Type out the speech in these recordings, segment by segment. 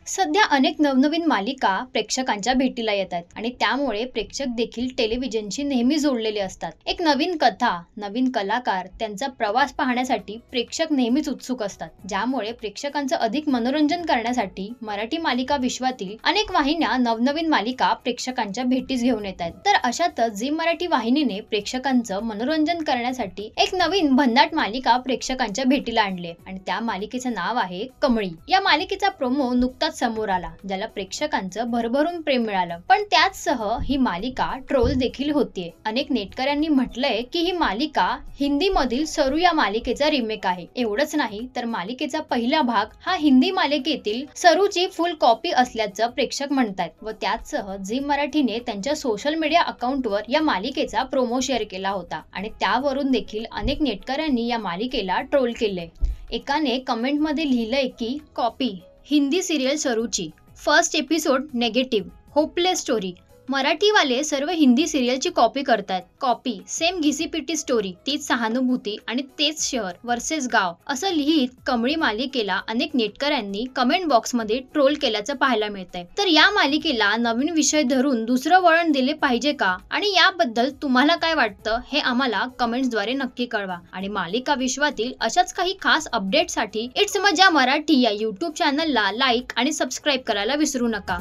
सध्या अनेक नवनवीन मालिका प्रेक्षकांच्या भेटीला येतात आणि त्यामुळे प्रेक्षक देखील टेलिव्हिजनशी नेहमी जोडलेले असतात। एक नवीन कथा, नवीन कलाकार, त्यांचा प्रवास पाहण्यासाठी प्रेक्षक नेहमीच उत्सुक असतात, ज्यामुळे प्रेक्षकांचं अधिक मनोरंजन करण्यासाठी मराठी मालिका विश्वातील अनेक वाहिन्या नवनवीन मालिका प्रेक्षकांच्या भेटीस घेऊन येतात। तर अशातच झी मराठी वाहिनीने प्रेक्षकांचं मनोरंजन करण्यासाठी एक नवीन भन्नाट मालिका प्रेक्षकांच्या भेटीला आणली आणि त्या मालिकेचं नाव आहे कमळी। या मालिकेचा प्रोमो नुकताच समोर आला, ज्याला प्रेक्षकांचं भरभरून प्रेम मिळालं, पण त्याचसह ही मालिका ट्रोल देखील होतीये। अनेक नेटकऱ्यांनी म्हटलंय की ही मालिका हिंदी मधील सरू या मालिकेचा रिमेक आहे। एवढंच नाही तर मालिकेचा पहिला भाग हा हिंदी मालिकेतील सरूची फुल कॉपी असल्याचं प्रेक्षक म्हणतात व त्याचसह झी मराठीने त्यांच्या सोशल मीडिया अकाउंटवर या मालिकेचा प्रोमो शेअर केला होता आणि त्यावरून देखील अनेक नेटकऱ्यांनी या मालिकेला ट्रोल केले। एकाने कमेंट मध्ये लिहिलंय की कॉपी हिंदी सिरियल सरूची, first episode negative, hopeless story. मराठीवाले सर्व हिंदी सिरियलची कॉपी करतात। कॉपी सेम घिसीपिटी स्टोरी, तीच सहानुभूती आणि तेच शहर वर्सेस गाव असं लिहित कमळी मालिकेला अनेक नेटकऱ्यांनी कमेंट बॉक्समध्ये ट्रोल केल्याचं पाहायला मिळतंय। तर या मालिकेला नवीन विषय धरून दुसरं वळण दिले पाहिजे का आणि याबद्दल तुम्हाला काय वाटतं हे आम्हाला कमेंट्सद्वारे नक्की कळवा आणि मालिका विश्वातील अशाच काही खास अपडेटसाठी इट्स मजा मराठी या यूट्यूब चॅनलला लाईक आणि सबस्क्राईब करायला विसरू नका।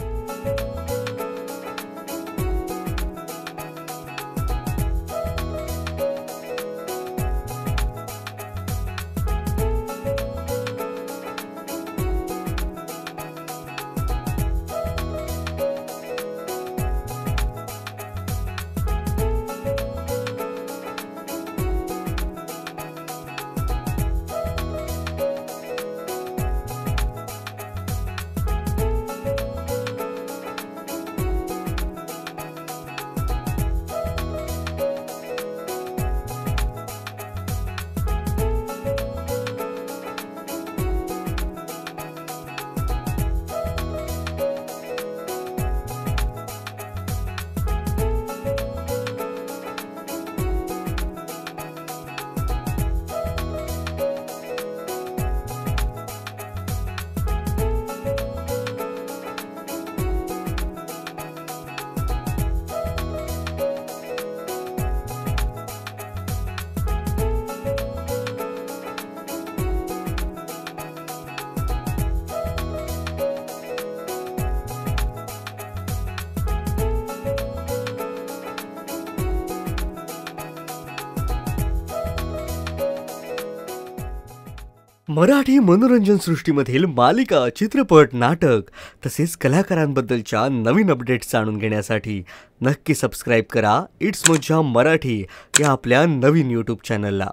मराठी मनोरंजन सृष्टीमधील मालिका, चित्रपट, नाटक तसेच कलाकारांबद्दलच्या नवीन अपडेट्स जाणून घेण्यासाठी नक्की सबस्क्राईब करा इट्स मजा मराठी या आपल्या नवीन यूट्यूब चॅनलला।